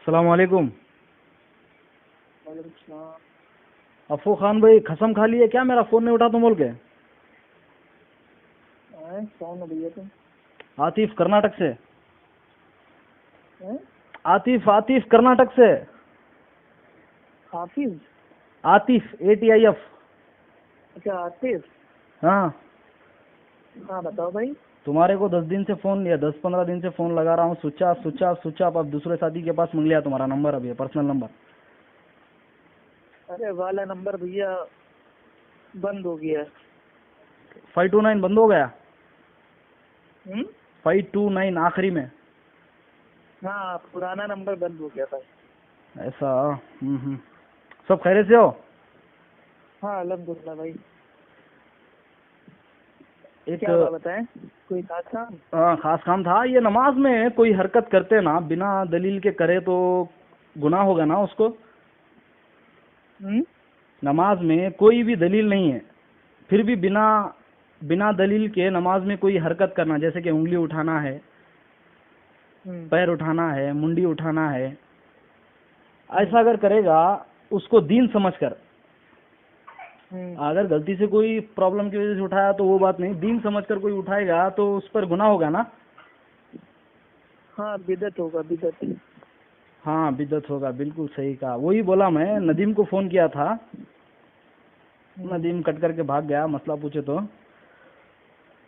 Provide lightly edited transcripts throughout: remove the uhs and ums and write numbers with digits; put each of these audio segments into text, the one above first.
अस्सलाम वालेकुम। वालेकुम सलाम। अफू खान भाई कसम खा लिए क्या मेरा फ़ोन नहीं उठा तुम बोल के? कौन हो भैया तुम? आतिफ कर्नाटक से। हैं? आतिफ आतिफ कर्नाटक से। हाफिज? आतिफ ATIF। अच्छा आतिफ। हाँ हाँ बताओ भाई। तुम्हारे को 10 दिन से फ़ोन या 10-15 दिन से फ़ोन लगा रहा हूँ, स्विच ऑफ। अब दूसरे साथी के पास मिल लिया तुम्हारा नंबर, अभी पर्सनल नंबर। अरे वाला नंबर भैया बंद हो गया। 529 बंद हो गया। 529 आखिरी में। हाँ पुराना नंबर बंद हो गया भाई। ऐसा। सब खैरियत से हो? हाँ अल्हम्दुलिल्लाह भाई। एक क्या बात बताएं, कोई खास काम? हाँ खास काम था। ये नमाज में कोई हरकत करते ना बिना दलील के करे तो गुनाह होगा ना उसको? नमाज में कोई भी दलील नहीं है, फिर भी बिना दलील के नमाज में कोई हरकत करना, जैसे कि उंगली उठाना है, पैर उठाना है, मुंडी उठाना है, ऐसा अगर करेगा उसको दीन समझकर, अगर गलती से कोई प्रॉब्लम की वजह से उठाया तो वो बात नहीं, दीन समझकर कोई उठाएगा तो उस पर गुनाह होगा ना? हाँ बिदअत होगा, बिदअत। हाँ बिदअत होगा, बिल्कुल सही कहा। वही बोला मैं, नदीम को फ़ोन किया था, नदीम कट करके भाग गया। मसला पूछे तो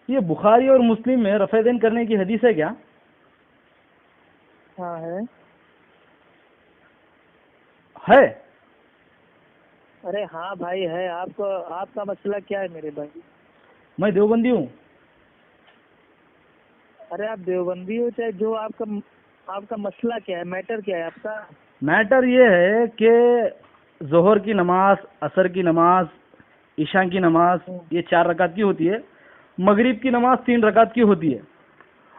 ये बुखारी और मुस्लिम में रफ़ेदैन करने की हदीस है क्या? हाँ है। अरे हाँ भाई है। आपका मसला क्या है मेरे भाई? मैं देवबंदी हूँ। अरे आप देवबंदी हो चाहे जो, आपका मसला क्या है, मैटर क्या है आपका? मैटर ये है कि जोहर की नमाज, असर की नमाज, ईशा की नमाज ये 4 रकात की होती है, मगरिब की नमाज 3 रकात की होती है।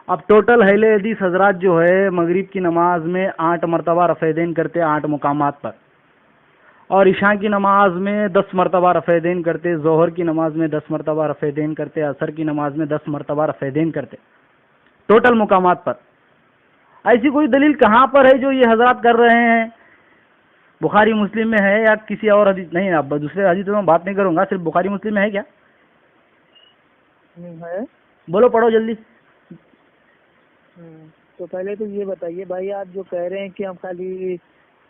अब टोटल अहले हदीस हजरात जो है मगरिब की नमाज में 8 मरतबा रफ़ेदैन करते हैं 8 मुकामात पर, और ईशा की नमाज में 10 मरतबा रफ़ेदैन करते, जोहर की नमाज में 10 मरतबा रफ़ेदैन करते, असर की नमाज में 10 मरतबा रफ़ेदैन करते, टोटल मुकामात पर। ऐसी कोई दलील कहाँ पर है जो ये हजरात कर रहे हैं? बुखारी मुस्लिम में है या किसी और हदीस? नहीं, अब दूसरे हदीस में मैं बात नहीं करूंगा, सिर्फ बुखारी मुस्लिम में है क्या? है। बोलो, पढ़ो जल्दी। तो पहले तो ये बताइए भाई, आप जो कह रहे हैं कि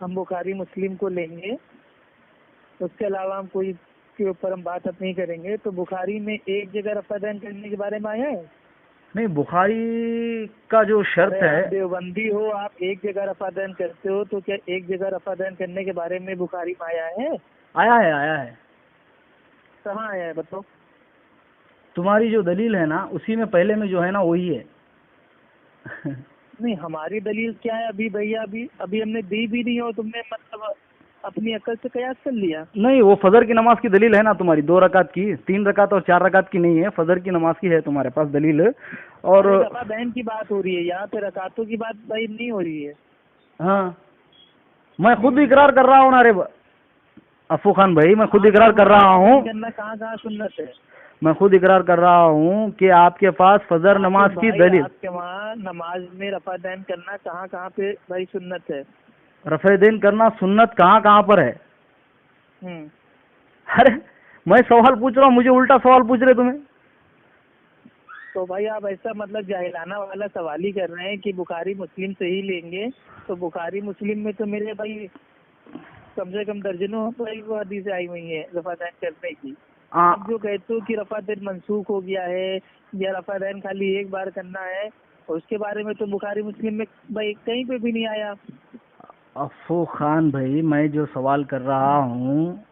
हम बुखारी मुस्लिम को लेंगे, उसके अलावा हम कोई के ऊपर हम बात अब नहीं करेंगे, तो बुखारी में एक जगह रफ़ादैन करने के बारे में आया है? नहीं, बुखारी का जो शर्त है, आप देवबंदी हो, आप एक जगह रफ़ादैन करते हो, तो क्या एक जगह रफ़ादैन करने के बारे में बुखारी में आया है? आया है। कहाँ आया है बताओ? तुम्हारी जो दलील है ना उसी में पहले में जो है ना वही है। नहीं हमारी दलील क्या है अभी भैया? अभी हमने दी भी नहीं हो, तुमने मतलब अपनी अकल से कयास कर लिया? नहीं, वो फजर की नमाज की दलील है ना तुम्हारी, 2 रकात की, 3 रकात और 4 रकात की नहीं है, फजर की नमाज की है तुम्हारे पास दलील। और रफ़ादैन की बात हो रही है यहाँ पे, रकातों की बात भाई नहीं हो रही है। हाँ, मैं खुद इकरार कर रहा हूँ ना। अरे अफू खान भाई, मैं खुद इकरार कर रहा हूँ। कहाँ सुन्नत है? मैं खुद इकरार कर रहा हूँ कि आपके पास फजर नमाज की दलील। आपके वहाँ नमाज में रफ़ादैन करना कहाँ पे भाई सुन्नत है? रफ़ेदैन करना सुन्नत कहाँ पर है? अरे मैं सवाल पूछ रहा हूँ, मुझे उल्टा सवाल पूछ रहे तुम्हें। तो भाई आप ऐसा मतलब जाहिलाना वाला सवाल ही कर रहे हैं कि बुखारी मुस्लिम से ही लेंगे, तो बुखारी मुस्लिम में तो मेरे भाई कम से कम दर्जनों भाई वो हदीसें आई हुई हैं रफ़ादैन करने की। आप जो कहते हो कि रफ़ादैन मंसूख हो गया है या रफ़ादैन खाली एक बार करना है, उसके बारे में तो बुखारी मुस्लिम में भाई कहीं पे भी नहीं आया। अफू खान भाई, मैं जो सवाल कर रहा हूँ,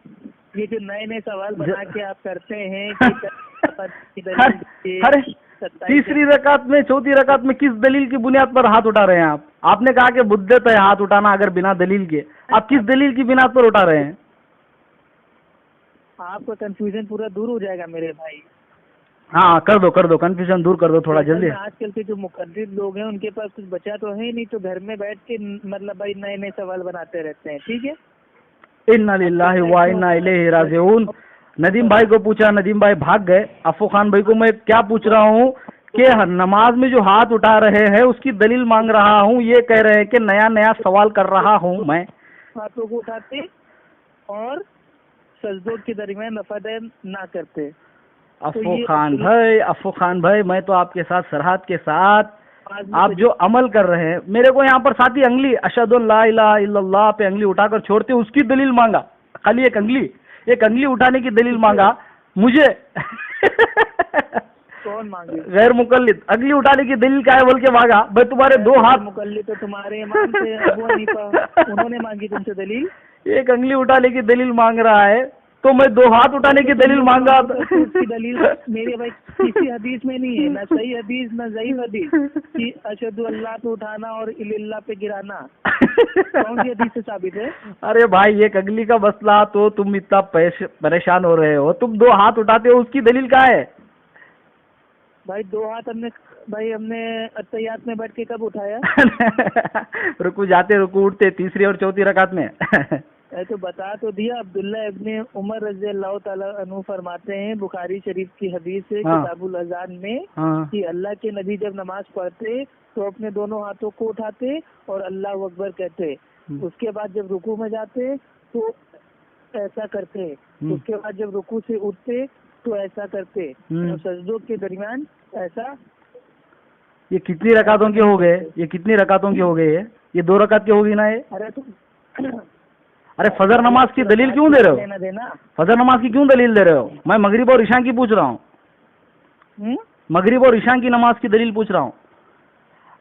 ये जो नए सवाल बना के आप करते हैं कि अरे तीसरी रकात में, चौथी रकात में किस दलील की बुनियाद पर हाथ उठा रहे हैं आप? आपने कहा कि बुद्दत है हाथ उठाना अगर बिना दलील के, आप किस दलील की बिना पर उठा रहे हैं? आपका कंफ्यूजन पूरा दूर हो जाएगा मेरे भाई। हाँ कर दो कंफ्यूजन दूर कर दो थोड़ा जल्दी। आजकल के जो मुकद्दिर लोग हैं उनके पास कुछ बचा तो है ही नहीं, तो घर में बैठ के मतलब भाई नए सवाल बनाते रहते हैं। ठीक है, इन्ना लिल्लाहि व इन्ना इलैहि राजिऊन। नदीम भाई को पूछा, नदीम भाई भाग गए। अफू खान भाई को मैं क्या पूछ रहा हूँ कि नमाज में जो हाथ उठा रहे हैं उसकी दलील मांग रहा हूँ, ये कह रहे हैं कि नया नया सवाल कर रहा हूँ मैं। हाथों को उठाते और सजदों के दरमियान रफादैन ना करते। अफो खान भाई, मैं तो आपके साथ सरहद के साथ आप जो अमल कर रहे हैं, मेरे को यहाँ पर साथी अंगली अशहदु ला इलाहा इल्लल्लाह पे अंगली उठाकर छोड़ते, उसकी दलील मांगा। खाली एक अंगली उठाने की दलील मांगा मुझे। कौन मांगे? गैर मुकल्लिद अंगली उठाने की दलील क्या है बोल के मांगा। भाई तुम्हारे दो हाथ मुकल्लिद तो तुम्हारे इमाम थे अबू हनीफा, उन्होंने मांगी तुमसे दलील। एक अंगली उठाने की दलील मांग रहा है तो मैं दो हाथ उठाने की दलील मांगा। उसकी दलील मेरे भाई किसी हदीस में नहीं है, ना सही हदीस ना ज़ईफ़ हदीस कि अशहदु अल्लाह पे उठाना और इल्लल्लाह पे गिराना। कौन सी हदीस से साबित है? अरे भाई एक अंगली का मसला तो तुम इतना परेशान हो रहे हो, तुम दो हाथ उठाते हो उसकी दलील क्या है? भाई दो हाथ हमने अत्तहियात में बैठ के कब उठाया? रुकू जाते रुकू उठते तीसरी और चौथी रकात में। तो बता तो दिया। अब्दुल्ला इब्ने उमर रज़ी अल्लाह ताला अन्हु फरमाते हैं बुखारी शरीफ की हदीस है किताबुल अज़ान में कि अल्लाह के नबी जब नमाज पढ़ते तो अपने दोनों हाथों को उठाते और अल्लाह अकबर कहते। उसके बाद जब रुकू में जाते तो ऐसा करते, उसके बाद जब रुकू से उठते तो ऐसा करते, और सजदों के दरमियान ऐसा। ये कितनी रकातों के हो गए? ये 2 रकात के होगी ना ये? अरे फजर नमाज की दलील क्यों दे रहे हो? फजर नमाज की क्यों दलील दे रहे हो? मैं मगरिब और ईशा की पूछ रहा हूँ। मगरिब और ईशा की नमाज की दलील पूछ रहा हूँ।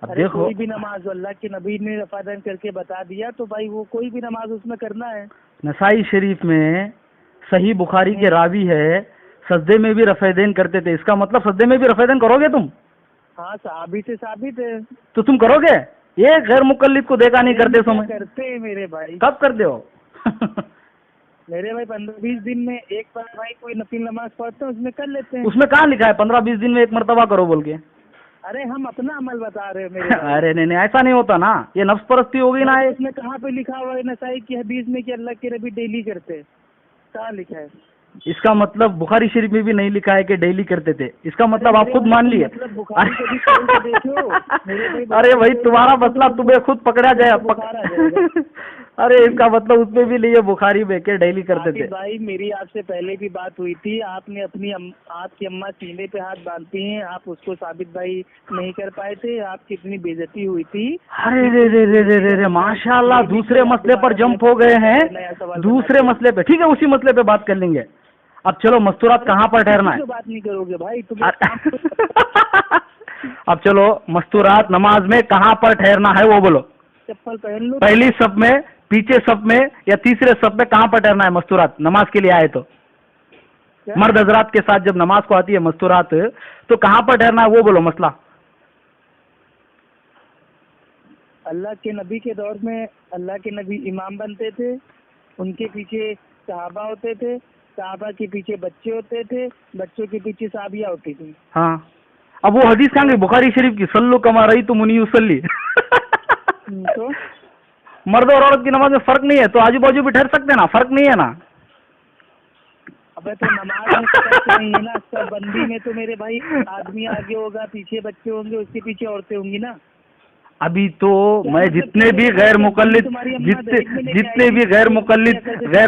अब देखो कोई भी नमाज अल्लाह के नबी ने रफादन करके बता दिया तो भाई वो कोई भी नमाज उसमें करना है। नसाई शरीफ में सही बुखारी के रावी है सजदे में भी रफेदैन करते थे, इसका मतलब सजदे में भी रफेदैन करोगे तुम? हाँ साबित से साबित है। तो तुम करोगे? ये गैर मुकल्लिद को देखा नहीं करते समय करते हैं मेरे भाई। कब करते हो? मेरे भाई 15-20 दिन में एक बार भाई कोई नफिल नमाज पढ़ते हैं उसमें कर लेते हैं। उसमें कहाँ लिखा है 15-20 दिन में एक मर्तबा करो बोल के? अरे हम अपना अमल बता रहे हैं मेरे भाई। अरे नहीं ऐसा नहीं होता ना, ये नफ्स परस्ती होगी ना। इसमें कहाँ पे लिखा हुआ है नसाई की हदीस में कि अल्लाह के नबी डेली करते? कहाँ लिखा है? इसका मतलब बुखारी शरीफ में भी नहीं लिखा है कि डेली करते थे, इसका मतलब आप खुद मान लिए। अरे भाई तुम्हारा मसला तुम्हें खुद पकड़ा जाए। अरे इसका मतलब उसमें भी नहीं है बुखारी में के डेली करते थे। भाई मेरी आपसे पहले भी बात हुई थी, आपने अपनी आपकी अम्मा सीने पे हाथ बांधती हैं, आप उसको साबित भाई नहीं कर पाए थे, आपकी इतनी बेइज्जती हुई थी। अरे रे माशाल्लाह दूसरे मसले पर जंप हो गए हैं, दूसरे मसले पे। ठीक है उसी मसले पे बात कर लेंगे। अब चलो मस्तूरात कहाँ पर ठहरना है? बात नहीं करोगे भाई तुम। अब चलो मस्तूरात नमाज में कहाँ पर ठहरना है वो बोलो। चप्पल पहन लो। पहली सब में, पीछे सब में या तीसरे सब में कहाँ पर ठहरना है मस्तूरात नमाज के लिए आए तो? मर्द हजरात के साथ जब नमाज को आती है मस्तूरात तो कहाँ पर ठहरना है वो बोलो मसला। अल्लाह के नबी के दौर में अल्लाह के नबी इमाम बनते थे, उनके पीछे सहाबा होते थे, सहाबा के पीछे बच्चे होते थे, बच्चों के पीछे साबिया होती थी। हाँ अब वो हदीस कहाँ गई बुखारी शरीफ की? सल्लु कमा रही तो मुनी उसल्ली। तो मर्द और औरत की नमाज में फर्क नहीं है तो आजू बाजू भी ठहर सकते हैं ना, फर्क नहीं है ना। अबे तो नमाज में फर्क नहीं है ना, सब बंदी में तो मेरे भाई आदमी आगे होगा, पीछे बच्चे होंगे, उसके पीछे औरतें होंगी ना। अभी तो मैं जितने भी गैर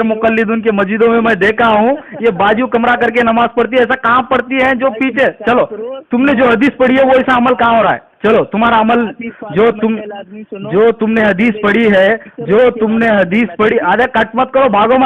मुकल्लिद उनके मस्जिदों में मैं देखा हूँ ये बाजू कमरा करके नमाज पढ़ती है। ऐसा कहाँ पढ़ती है जो पीछे? चलो तुमने जो हदीस पढ़ी है वो ऐसा अमल कहाँ हो रहा है? चलो तुम्हारा अमल जो तुमने हदीस पढ़ी है, जो तुमने हदीस पढ़ी, अरे कट मत करो, भागो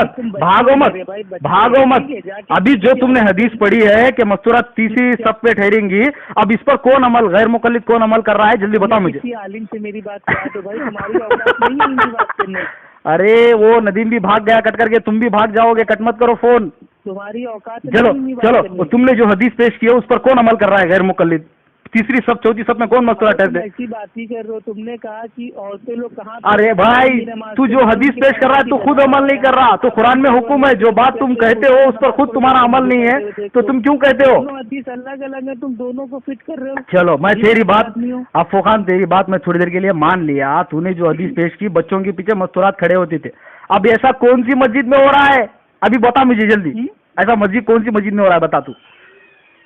मत। अभी जो तुमने हदीस पढ़ी है कि मस्तूरात तीसरी सब पे ठहरेंगी, अब इस पर कौन अमल गैर मुकल्लिद कौन अमल कर रहा है जल्दी बताओ मुझे। आलिम से मेरी बात करा तो भाई तुम्हारी औकात नहीं है इनकी बात करने। अरे वो नदीम भी भाग गया कट करके, तुम भी भाग जाओगे, कट मत करो फोन। तुम्हारी औकात चलो तुमने जो हदीस पेश की है उस पर कौन अमल कर रहा है गैर मुकल्लिद? तीसरी सब चौथी सब में कौन मसला ठहरते? ऐसी बात ही कर रहे हो, तुमने कहा कि औरतें लोग कहाँ। अरे भाई तू जो हदीस पेश कर रहा है तू खुद अमल नहीं कर रहा, तो कुरान में हुक्म है, जो बात तुम कहते हो उस पर खुद तुम्हारा अमल नहीं है तो तुम क्यों कहते हो? हदीस अलग अलग है, तुम दोनों को फिट कर रहे हो। चलो मैं तेरी बात अफो खान तेरी बात मैं थोड़ी देर के लिए मान लिया, तूने जो हदीस पेश की बच्चों के पीछे मस्तूरात खड़े होते थे। अब ऐसा कौन सी मस्जिद में हो रहा है अभी बता मुझे जल्दी, ऐसा मस्जिद कौन सी मस्जिद में हो रहा है बता तू।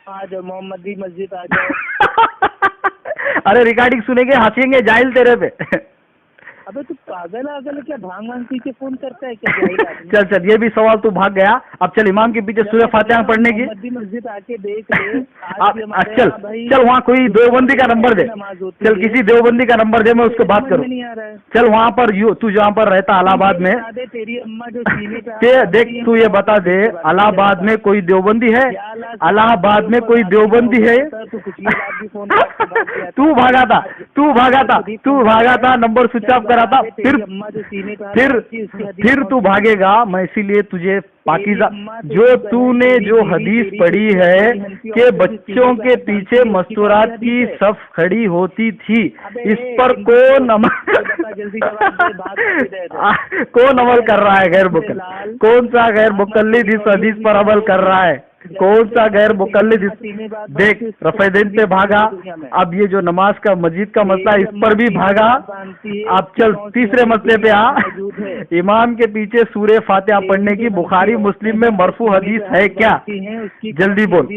आ जाओ मोहम्मदी मस्जिद आ जाओ। अरे रिकॉर्डिंग सुनेंगे, हंसेंगे जाहिल तेरे पे। अबे तू पागल आगल है क्या? भांग वांग पी के फोन करता है क्या जाहिल आदमी? चल चल, ये भी सवाल तू भाग गया। अब चल इमाम के पीछे सूरह फातिहा पढ़ने की। मोहम्मदी मस्जिद आके देख ले। आज भी हमारे चल यहाँ भाई चल, वहाँ कोई देवबंदी का नंबर दे। चल किसी देवबंदी का नंबर दे, मैं उसको बात करूँ। नहीं आ रहा है। चल वहाँ पर तू जहाँ पर रहता इलाहाबाद में, तेरी अम्मा जो सीने पे देख तू ये बता दे, इलाहाबाद में कोई देवबंदी है? इलाहाबाद में कोई देवबंदी है? तू भागा था, तू भागा था, तू भागा था, नंबर स्विच ऑफ करा था, फिर तू भागेगा। मैं इसीलिए तुझे पाकीज़ा, जो तूने जो हदीस पढ़ी है कि बच्चों के पीछे मस्तूरात की सफ खड़ी होती थी, इस पर कौन कौन अमल कर रहा है? गैर मुकल्लिद। कौन सा गैर मुकल्लिद इस हदीस पर अमल कर रहा है? कौन सा गैर मुकल्लिद? देख रफ़ेदैन पे भागा, अब ये जो नमाज का मस्जिद का मसला इस पर भी भागा। अब चल तीसरे मसले पे आ, इमाम के पीछे सूरह फातिहा पढ़ने की बुखारी मुस्लिम में मरफू हदीस है क्या? जल्दी बोल,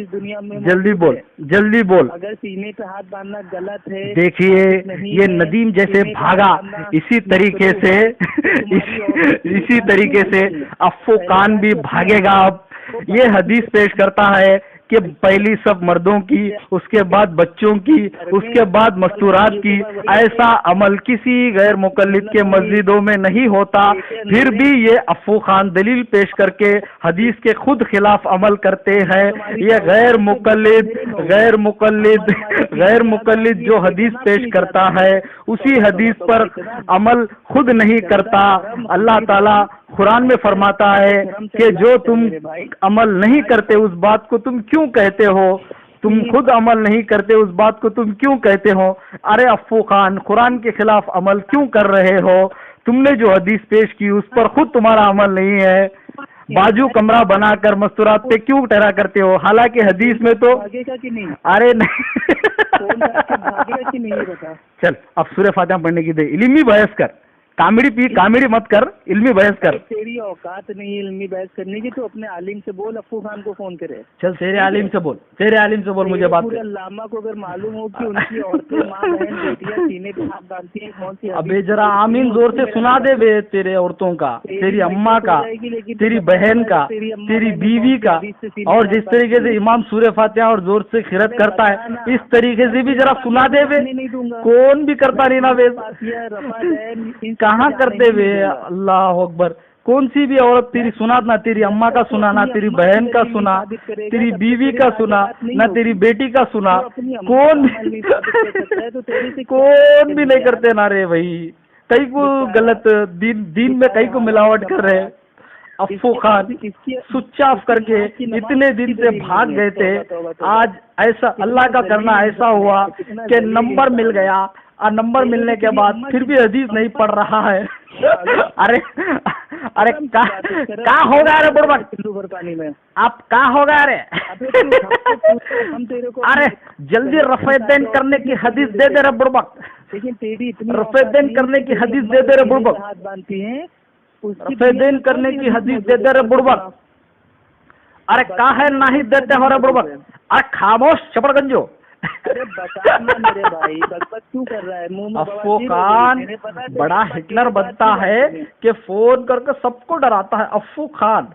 जल्दी बोल, जल्दी बोल। अगर सीने पे हाथ बांधना गलत है, देखिए ये नदीम जैसे भागा, इसी तरीके से इसी तरीके से अफ़्फो कान भी भागेगा। अब ये हदीस पेश करता है कि पहली सब मर्दों की, उसके बाद बच्चों की, उसके बाद मस्तूरात की। ऐसा अमल किसी गैर मुकल्लिद के मस्जिदों में नहीं होता। फिर भी ये अफ़्फू खान दलील पेश करके हदीस के खुद खिलाफ अमल करते हैं। ये गैर मुकल्लिद जो हदीस पेश करता है उसी हदीस पर अमल खुद नहीं करता। अल्लाह ताला कुरान में फरमाता है कि जो तुम अमल नहीं करते उस बात को तुम क्यों कहते हो? तुम खुद अमल नहीं करते उस बात को तुम क्यों कहते हो? अरे अफ़्फू खान, कुरान के खिलाफ अमल क्यों कर रहे हो? तुमने जो हदीस पेश की उस पर खुद तुम्हारा अमल नहीं है। बाजू कमरा बनाकर मस्तूरात पे क्यों ठहरा करते हो? हालांकि हदीस में तो अरे नहीं चल अब सूरह फातिहा पढ़ने की दे, इल्मी बहस कर, कॉमेडी मत कर, इल्मी बहस कर। तेरी औकात नहीं है इल्मी बहस करने की, तो अपने आलिम से बोल, अफ़्फू खान को फोन करे। चल तेरे आलिम से बोल, तेरे आलिम से बोल, मुझे बात कर। अल्लामा को अगर मालूम हो कि उनकी औरतें माँ बहन बेटियां सीने पे हाथ बांधती हैं, कौन सी? अबे जरा आमीन जोर से सुना दे बे, तेरे औरतों का, तेरी अम्मा का, तेरी बहन का, तेरी बीवी का। और जिस तरीके से इमाम सूरह फातिहा और जोर से खिरत करता है, इस तरीके से भी जरा सुना दे बे। कौन भी करता नहीं ना बे, कहाँ करते वे? अल्लाह अकबर। कौन सी भी औरत तेरी सुना ना, तेरी अम्मा का सुना ना, तेरी बहन का सुना, तेरी बीवी का सुना ना, तेरी बेटी का सुना, कौन भी नहीं करते ना रे भाई। कई को गलत दीन में कई को मिलावट कर रहे। अफ़्फू खान स्विच ऑफ करके इतने दिन से भाग गए थे, आज ऐसा अल्लाह का करना ऐसा हुआ कि नंबर मिल गया, और नंबर मिलने के बाद फिर भी हदीस नहीं पढ़ रहा है। अरे अरे क्या होगा रे बुड़बक, आप क्या होगा रे? अरे जल्दी रफ़ेदैन करने की हदीस दे दे रे बुड़बक, लेकिन तेरी रफ़ेदैन करने की हदीस दे दे रे बुड़बक, हाथ बांधती है, रफ़ेदैन करने की हदीस दे दे रे बुड़बक। अरे काहे नहीं देते हो रे बुड़बक? अरे खामोश चपड़गंजो। अरे बता ना मेरे भाई, बकबक क्यों कर रहा है? मुंह में अफ़्फू खान बड़ा हिटलर बनता है कि फोन करके सबको डराता है। अफ़्फू खान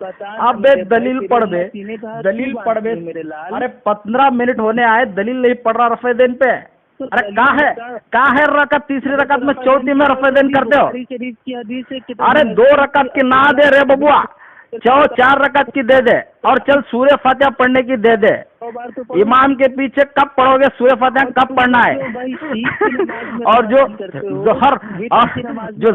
अबे दलील पढ़ दे, दलील पढ़ दे। अरे 15 मिनट होने आए, दलील नहीं पढ़ रहा रफ़ेदैन पे। अरे का है रकत, तीसरी रकत में चौथी में रफ़ेदैन करते हो? अरे 2 रकत की ना दे रे बबुआ, 4 रकत की दे दे, और चल सूरह फातिहा पढ़ने की दे दे। इमाम के पीछे कब पढ़ोगे सूरह फातिहा, कब पढ़ना है? और जो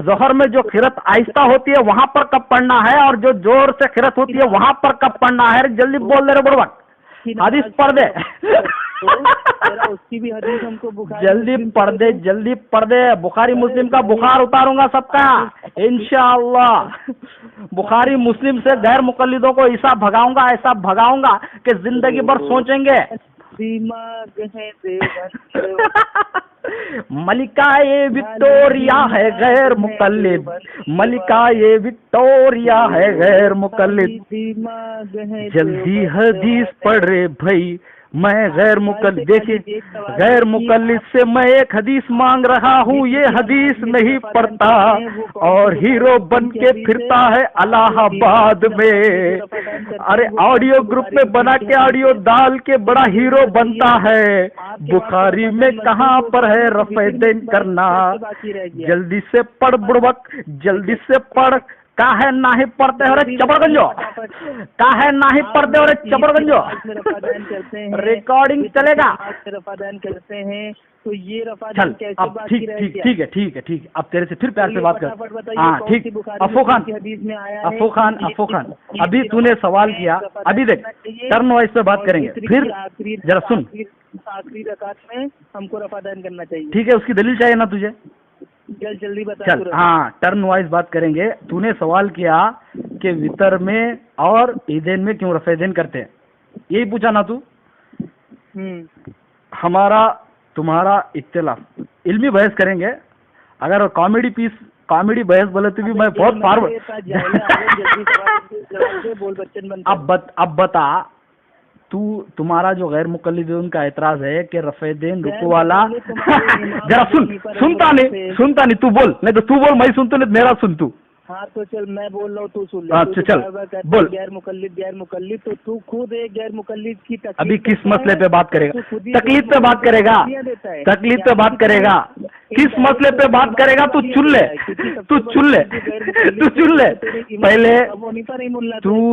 जोहर में जो खिरत आहिस्ता होती है वहाँ पर कब पढ़ना है? और जो जोर से खिरत होती है वहाँ पर कब पढ़ना है? जल्दी बोल दे रे बुड़बक, हदीस पढ़ दे। उसकी भी हदीस हमको जल्दी पढ़ दे। बुखारी मुस्लिम का बुखार उतारूंगा सबका इंशाअल्लाह। बुखारी मुस्लिम से गैर मुकल्लिदों को ऐसा भगाऊंगा कि जिंदगी भर सोचेंगे। मलिका ये विक्टोरिया है गैर मुकल्लिद, मलिका ये विक्टोरिया है गैर मुकल्लिद। जल्दी हदीस पढ़ रे भाई, मैं गैर मुकल्लिद, देखिए गैर मुकल्लिद से मैं एक हदीस मांग रहा हूँ, ये हदीस नहीं पढ़ता और हीरो बन के फिरता है इलाहाबाद में। अरे ऑडियो ग्रुप में बना के ऑडियो डाल के बड़ा हीरो बनता है। बुखारी में कहाँ पर है रफ़ेदैन करना? जल्दी से पढ़ बुड़बक, जल्दी से पढ़। काहे नाही पढ़ते हो रे चबड़गंजो, काहे नाही पढ़ते हो रे चबड़गंजो? रिकॉर्डिंग चलेगा। रफादान करते हैं तो ये चल अब ठीक ठीक ठीक है, ठीक है, ठीक है। अब तेरे से फिर प्यार से बात कर। हाँ ठीक। अफो खान, अभी तूने सवाल किया, अभी देख टर्न वाइज पे बात करेंगे, फिर जरा सुन। आखिरी रकात में हमको रफादान करना चाहिए, ठीक है? उसकी दलील चाहिए ना तुझे? जल्दी बता। चल हाँ, टर्न वाइज बात करेंगे। तूने सवाल किया कि वितर में और ईदैन में क्यों रफ़ेदैन करते हैं, यही पूछा ना तू? हमारा तुम्हारा इख्तिलाफ, इल्मी बहस करेंगे। अगर कॉमेडी कॉमेडी बहस बोले तो भी मैं बहुत फॉरवर्ड। अब बता, तुम्हारा जो गैर मुकल्लिद उनका एतराज है कि रफ़ेदैन रुकू वाला जरा सुनता नहीं, तू बोल, नहीं तो तू बोल, मैं सुनता नहीं, मेरा सुन तू। हाँ तो चल मैं बोल रहा हूँ, तू सुन ले। अच्छा चल बोल। गैर मुकल्लिद तो तू खुद एक गैर मुकल्लिद की तकलीफ। अभी किस मसले पे बात करेगा? तकलीफ पे बात करेगा, तकलीफ पे बात करेगा, किस मसले पे बात करेगा? तू चुन ले।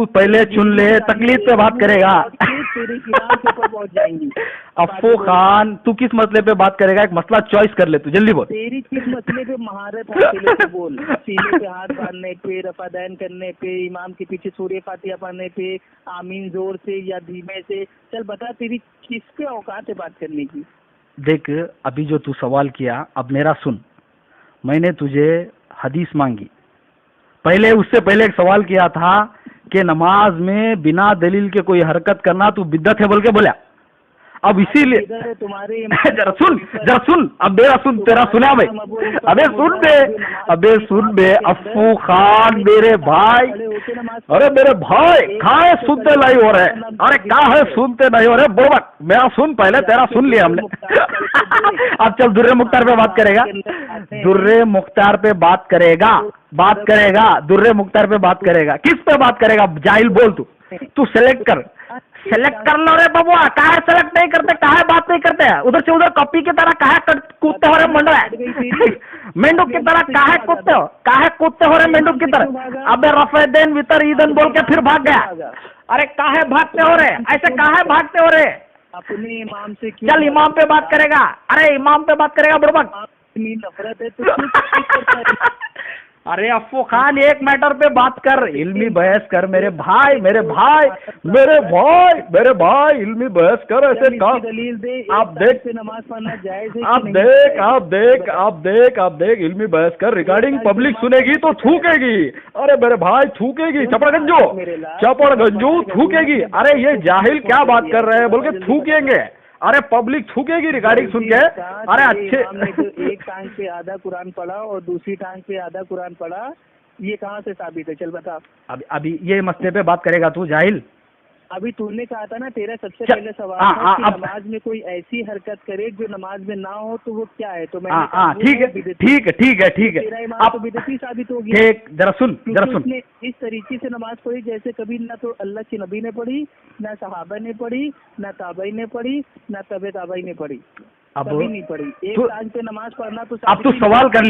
पहले चुन ले, तकलीफ पे बात करेगा। अफो खान, तू किस मसले पे बात करेगा? एक मसला चॉइस कर ले, तू जल्दी बोल। तेरी किस मसले पे महारत है बोल। सीने पे हाथ बांधने पे, रफ़ादान करने पे, इमाम के पीछे सूर्य फातिहा पढ़ने पे, आमीन जोर से या धीमे से, चल बता तेरी किस पे औकात है बात करने की? देख अभी जो तू सवाल किया, अब मेरा सुन। मैंने तुझे हदीस मांगी, पहले उससे पहले एक सवाल किया था कि नमाज में बिना दलील के कोई हरकत करना तू बिद्दत है बोल के बोला। अब इसीलिए तुम्हारे जरा सुन, अब मेरा सुन, तेरा सुना भाई। अबे सुन बे अफू खान मेरे भाई, अरे मेरे भाई कहाँ सुनते नहीं हो रहे? अरे कहाँ सुनते नहीं हो रहे? बोलबक मेरा सुन, पहले तेरा सुन लिया हमने। अब चल दुर्रे मुख्तार पे बात करेगा, दुर्रे मुख्तार पे बात करेगा, दुर्रे मुख्तार पे बात करेगा। किस पे बात करेगा? जाहिल बोल, तू सेलेक्ट कर लो रे बबुआ। काहे सेलेक्ट नहीं करते, काहे बात नहीं करते? उधर से उधर कॉपी की तरह काहे कूदते हो रे मंडरा, मेंढक की तरह काहे कूदते हो रे मेंढक की तरह? अबे रफ़ेदैन वितर ईदन बोल के फिर भाग गया। अरे काहे भागते हो रे, ऐसे काहे भागते हो रे? अपने इमाम से चल इमाम पे बात करेगा। अरे इमाम पे बात करेगा बुड़बक, नफरत है तो अरे अफो खान एक मैटर पे बात कर, इल्मी बहस कर मेरे भाई, इल्मी बहस कर। ऐसे दलील दे, आप देख नमाज पढ़ना जायज है, आप देख इल्मी बहस कर। रिकॉर्डिंग पब्लिक सुनेगी तो थूकेगी। अरे मेरे भाई थूकेगी, चपड़गंजू थूकेगी। अरे ये जाहिल क्या बात कर रहे हैं बोल के थूकेंगे। अरे पब्लिक थूकेगी रिकॉर्डिंग सुन के। अरे अच्छे एक टांग पे आधा कुरान पढ़ा और दूसरी टांग पे आधा कुरान पढ़ा, ये कहाँ से साबित है? चल बता। अभी ये मसले पे बात करेगा तू जाहिल? अभी तूने कहा था ना, तेरा सबसे पहले सवाल था कि नमाज में कोई ऐसी हरकत करे जो नमाज में ना हो तो वो क्या है? तो मैंने कहा ठीक है। तेरा इमाम तो बिदअती साबित हो गया। जरा सुन। इस तरीके से नमाज पढ़ी जैसे कभी ना तो अल्लाह के नबी ने पढ़ी, ना सहाबा ने पढ़ी, ना ताबई ने पढ़ी, ना तबे ताबई ने पढ़ी, कभी नहीं पढ़ी। एक टांग पे नमाज पढ़ना तो अब तू सवाल कर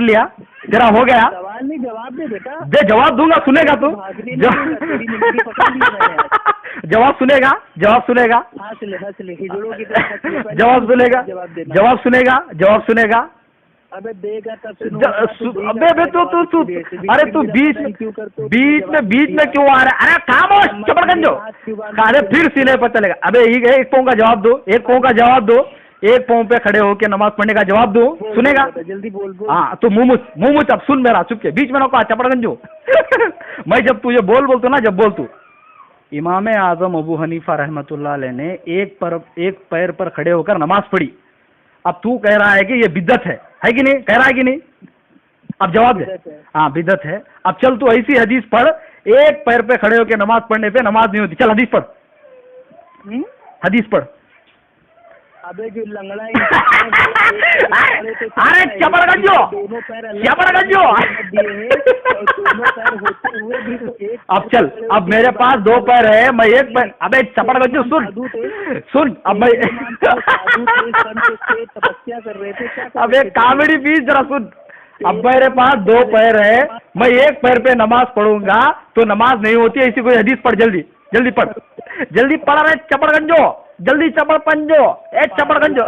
लिया, तेरा हो गया। सवाल नहीं, जवाब दे बेटा। दे, जवाब दूंगा, सुनेगा तू? जवाब सुनेगा? जवाब सुनेगा। अबे देगा तब अबे तू अरे तू बीच में क्यों आ रहा है? अरे खामोश चपड़गंजो, अरे फिर सीने पर चलेगा। अबे एक पाँव का जवाब दो, एक पाँव पे खड़े होके नमाज पढ़ने का जवाब दो, सुनेगा? जल्दी बोल। हाँ तो मुँह अब सुन मेरा, चुप के, बीच में ना कहा चपड़गंजो। मैं जब तुझे बोल ना, जब बोल तू। इमाम आजम अबू हनीफा रहमतुल्लाह अलैह ने एक पैर पर खड़े होकर नमाज पढ़ी। अब तू कह रहा है कि ये बिद्दत है कि नहीं? कह रहा है कि नहीं? अब जवाब दे। हाँ बिद्दत है। अब चल तू ऐसी हदीस पढ़, एक पैर पे खड़े होकर नमाज पढ़ने पे नमाज नहीं होती। चल हदीस पढ़। हदीस पढ़। अबे जो लंगड़ा इंसान है, अरे चपड़गंजो, चपड़गंजो। दोनों पैर होते हुए भी तो एक। अब चल, अब मेरे पास 2 पैर है, मैं 1 पैर। अबे चपड़गंजो सुन, सुन अब मैं तपस्या कर रहे थे क्या? अबे कॉमेडी पीस जरा सुन। अब मेरे पास 2 पैर है, मैं 1 पैर पे नमाज पढ़ूंगा तो नमाज नहीं होती। ऐसी कोई हदीस पढ़, जल्दी जल्दी पढ़, जल्दी पढ़ रहे चपड़गंजो, जल्दी चपड़पंजो, ए चपड़गंजो।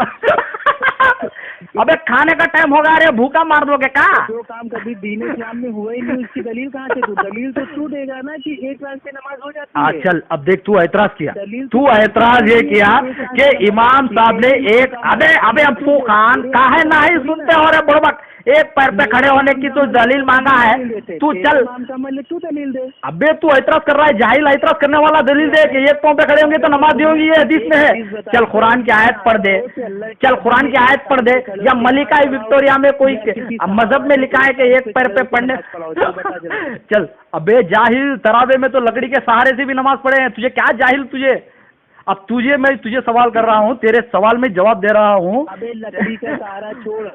अबे खाने का टाइम होगा, अरे भूखा मार दोगे क्या? जो काम कभी दीन इस्लाम में हुआ ही नहीं, उसकी दलील कहाँ से? तू दलील तो तू देगा ना कि 1 रात से नमाज हो जाती है। चल अब देख, तू ऐतराज किया, तू ऐतराज ये किया कि इमाम साहब ने एक। अबे अब्बू खान काहे नहीं सुनते हो रे बुड़बक? 1 पैर पे खड़े होने की तो दलील मांगा है, तू चल। तू दलील दे। अबे तू ऐतराज कर रहा है, जाहिल ऐतराज करने वाला दलील दे कि 1 पाँव पे खड़े होंगे तो नमाज दी होंगी, ये हदीस में है। चल कुरान की आयत पढ़ दे, चल कुरान की आयत पढ़ दे, या मलिका विक्टोरिया में कोई मजहब में लिखा है कि 1 पैर पे पढ़ने। चल अबे जाहिल, तरावे में तो लकड़ी के सहारे से भी नमाज पढ़े हैं। तुझे क्या जाहिल तुझे? अब मैं तुझे सवाल कर रहा हूँ, तेरे सवाल में जवाब दे रहा हूँ। अबे लकड़ी का सहारा छोड़।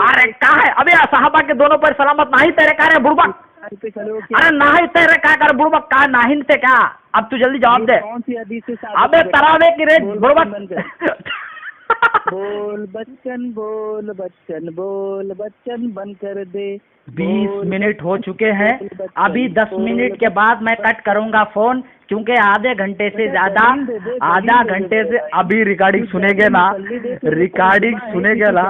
अरे कहा है? अबे साहबा के दोनों पैर सलामत नहीं तेरे कह रहे बुड़बक? अरे नहीं तेरे क्या कर बुड़बक? कहा नाहिन से क्या? अब तू जल्दी जवाब दे। कौन सी हदीस से? अबे तरावे की रेत बुड़बक। बोल बच्चन, बोल बच्चन, बोल बच्चन बंद कर दे। 20 मिनट हो चुके हैं, अभी 10 मिनट के बाद मैं कट करूंगा फोन, क्योंकि आधे घंटे से ज्यादा, आधा घंटे से अभी रिकॉर्डिंग सुनेंगे ना, रिकॉर्डिंग सुनेंगे ना,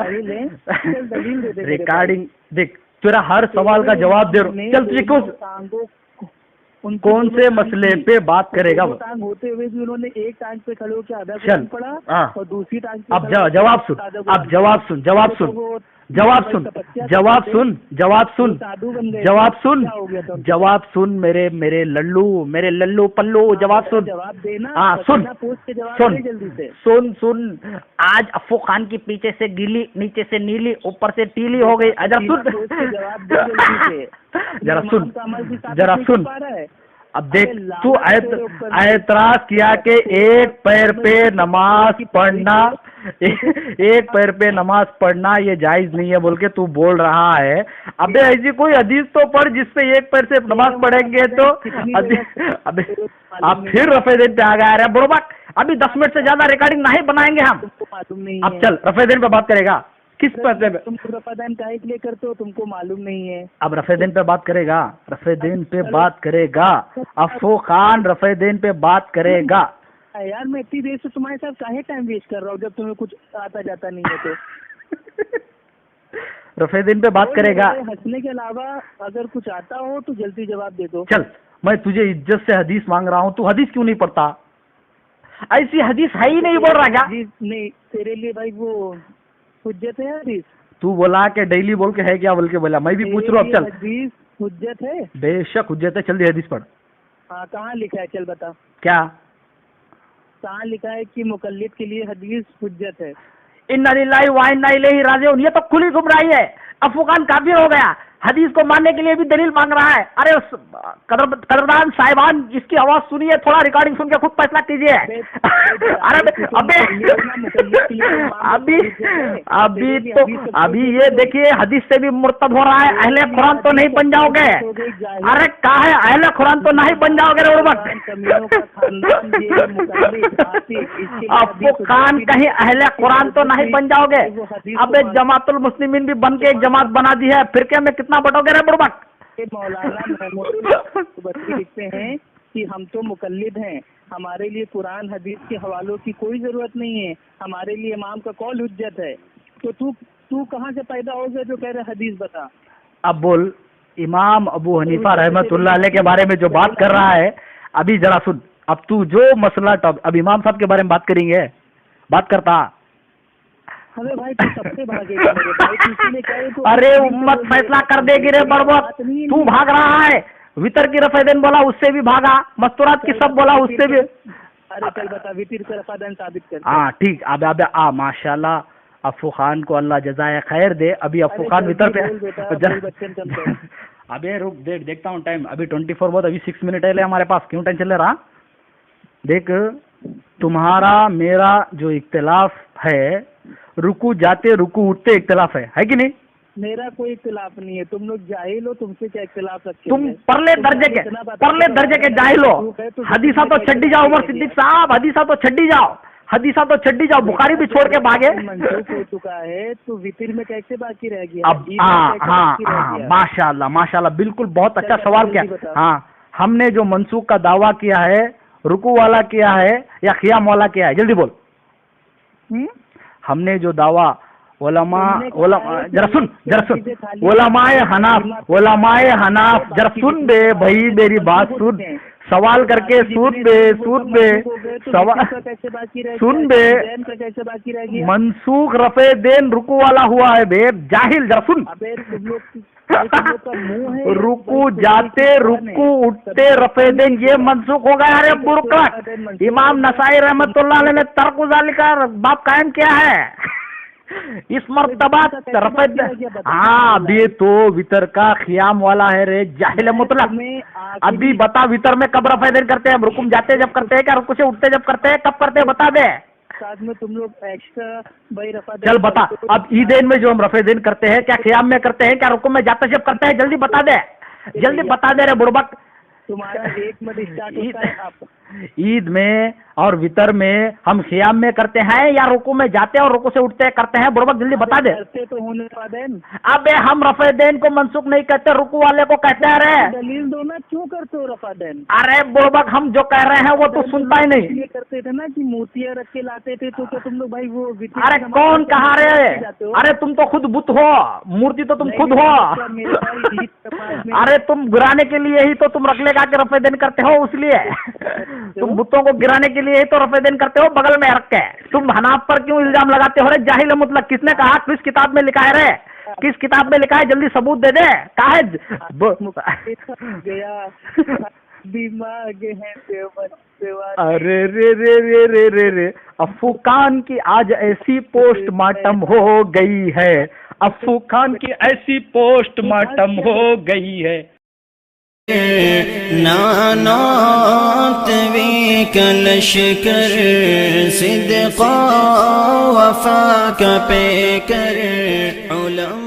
रिकॉर्डिंग देख। तेरा हर सवाल का जवाब दे रहा। चल तुझे कौन से मसले पे बात करेगा? टांग होते हुए भी उन्होंने एक टांग पे खड़े होकर आधा चल पढ़ा और दूसरी टांग पे। अब जवाब सुन, अब जवाब सुन, जवाब सुन, जवाब सुन, जवाब सुन, जवाब सुन, जवाब सुन, जवाब सुन, मेरे लल्लू पल्लू, जवाब सुन, जवाब देना। हाँ सुन, सुन, जल्दी से सुन, सुन। आज अफ्फू खान की पीछे से गीली, नीचे से नीली, ऊपर से टीली हो गई। जरा सुन, जरा सुन, जरा सुन। अब देख, तू ऐतराज किया कि 1 पैर पे नमाज पढ़ना, 1 पैर पे नमाज पढ़ना ये जायज नहीं है बोल के तू बोल रहा है। अबे ऐसी कोई हदीस तो पढ़ जिससे 1 पैर से नमाज पढ़ेंगे तो। अबे आप फिर रफेदीन पे आ गया रे बुड़बक। अभी 10 मिनट से ज्यादा रिकॉर्डिंग नहीं बनाएंगे हम। अब चल रफेदीन पे बात करेगा। किस पैसे पे? तुम रफेदीन काहे के लिए करते हो? तुमको मालूम नहीं है। अब रफेदीन पे बात करेगा, रफेदीन पे बात करेगा। अफ्फू खान रफेदीन पे बात करेगा। यार मैं इतनी देर से तुम्हारे साथ काहे टाइम वेस्ट कर रहा हूँ जब तुम्हें कुछ आता जाता नहीं है तो। रफेदीन पे बात करेगा। हंसने के अलावा अगर कुछ आता हो तो जल्दी जवाब दे दो। चल मैं तुझे इज्जत से हदीस मांग रहा हूँ, तू हदीस क्यों नहीं पढ़ता? ऐसी हदीस है ही नहीं बोल रहा क्या? नहीं तेरे लिए भाई वो हुज्जत है हदीस। तू बोला कि डेली बोल के है क्या बोल के बोला, मैं भी पूछ रहा हूँ। अब चल हदीस हुज्जत है, बेशक हुज्जत है। जल्दी हदीस पढ़। हाँ कहाँ लिखा है? चल बता क्या कहाँ लिखा है कि मुकल्लिद के लिए हदीस हुज्जत है? इन्ना लिल्लाहि व इन्ना इलैहि राजिऊन। ये तो खुली गुमराही है। अफ्फू खान काफिर हो गया, हदीस को मानने के लिए भी दलील मांग रहा है। अरे कदरदान साहिबान, इसकी आवाज सुनिए, थोड़ा रिकॉर्डिंग सुन के खुद फैसला कीजिए। अरे अभी ये देखिए, हदीस से भी मुर्तद हो रहा है। अहले कुरान तो नहीं बन जाओगे? अरे कहा है अहले कुरान तो नहीं बन जाओगे रे उर्वक। अफ्फू खान कहीं अहले कुरान तो नहीं बन जाओगे? अब जमातुल मुस्लिमीन भी बन के एक जमात बना दी है, फिर क्या में कितना बटोगे रे बुड़बक? मौलाना लिखते हैं कि हम तो मुकल्लिद हैं, हमारे लिए कुरान हदीस के हवालों की कोई जरूरत नहीं है, हमारे लिए इमाम का कौल हुज्जत है। तो तू कहाँ से पैदा हो गया जो कह रहे हदीस बता? अब बोल, इमाम अबू हनीफा रहमतुल्लाह अलैह के बारे में जो बात कर रहा है, अभी जरा सुन। अब तू जो मसला, अब इमाम साहब के बारे में बात करेंगे, बात करता। अरे भाई तू सबसे भागेगा मेरे भाई, किसी ने कहे तो। अरे उम्मत फैसला कर देगी रे बड़बत। तू भाग रहा है, वितर की रफेदीन बोला उससे भी भागा, मस्तूरात की सब बोला उससे भी। अरे चल बता, वितर का रफेदीन साबित कर। हाँ ठीक। अब माशाल्लाह, अफ्फू खान को अल्लाह जज़ाए खैर दे। अभी अफ्फू खान वितर पे। अबे रुक, देखता हूँ टाइम। अभी 24 बहुत, अभी 6 मिनट है हमारे पास। क्यों टेंशन ले रहा? देख, तुम्हारा मेरा जो इख्तिलाफ है, रुकू जाते रुकू उठते इख्तिलाफ है कि नहीं? मेरा कोई इख्तिलाफ नहीं है, तुम लोग जाहिल हो, तुमसे क्या इख्तिलाफ रखेंगे? तुम परले दर्जे के जाहिल हो। हदीसा तो छड्डी जाओ उमर सिद्दीक साहब, हदीसा तो छड्डी जाओ, बुखारी भी छोड़ के भागे। मंसूख हो चुका है तो वितर में कैसे बाकी रह गया? अब हाँ, माशाल्लाह, बिल्कुल बहुत अच्छा सवाल किया। हाँ, हमने जो मंसूख का दावा किया है, रुकू वाला किया है या खियाम वाला किया है? जल्दी बोल। हमने जो दावा जरा सुन, ओलमाए हनाफ जरा सुन बे भाई, मेरी बात सुन, सवाल करके सुन बे सवाल सुन बे। मंसूख रफे देन रुकू वाला हुआ है बे, जाहिल, जरा सुन। रुकू जाते रुकू उठते रफे देन ये मंसूख हो गया। अरे बुरकत, इमाम नसाई रहमतुल्लाह अलैह ने तर्क ज़ालिका बाप कायम किया है। इस मर्तबा रफे, हाँ अभी तो वितर का खियाम वाला है रे, जाहिल मुतलक। अभी बता, वितर में कब रफे देन करते हैं? रुकुम जाते जब करते हैं क्या रुकू से उठते जब करते हैं? कब करते हैं बता दे। साथ में तुम लोग एक्स्ट्रा भाई रफा चल बता, अब ईदेन में जो हम रफे देन करते हैं क्या खियाम में करते हैं, क्या रुकुम में जाते जब करते हैं? जल्दी बता दे रे बुड़बक। तुम्हारा एक मत स्टार्ट होता है आप ईद में और वितर में हम खियाम में करते हैं या रुकू में जाते हैं और रुकू से उठते करते हैं? बुड़बक जल्दी बता दे। करते तो होने रफादेन। अबे हम रफेदेन को मंसूख नहीं कहते, रुकू वाले को कहते हैं रे। दलील दो ना, क्यों करते हो रफादेन? अरे बुड़बक, हम जो कह रहे हैं वो तो सुनता ही नहीं। ये करते थे ना कि मूर्तियां रख के लाते थे, तो क्या तुम लोग भाई वो अरे कौन कहा रे? अरे तुम तो खुद बुत हो, मूर्ति तो तुम खुद हो। अरे तुम गिराने के लिए ही तो तुम रख लेगा के रफेदेन करते हो, इसलिए तुम बुतों को गिराने के लिए ही तो रफेदेन करते हो बगल में रख के। तुम हनाफ पर क्यों इल्जाम लगाते हो रे जाहिल मुतलक? किसने कहा? किस किताब में लिखा है रे? किस किताब में लिखा है? जल्दी सबूत दे दे। कहा है? अरे रे अफू खान की आज ऐसी पोस्टमार्टम हो गई है, अफू खान की ऐसी पोस्टमार्टम हो गई है। नानात वी कलशकर सिद्क़ा वफ़ा का पे कर उलमा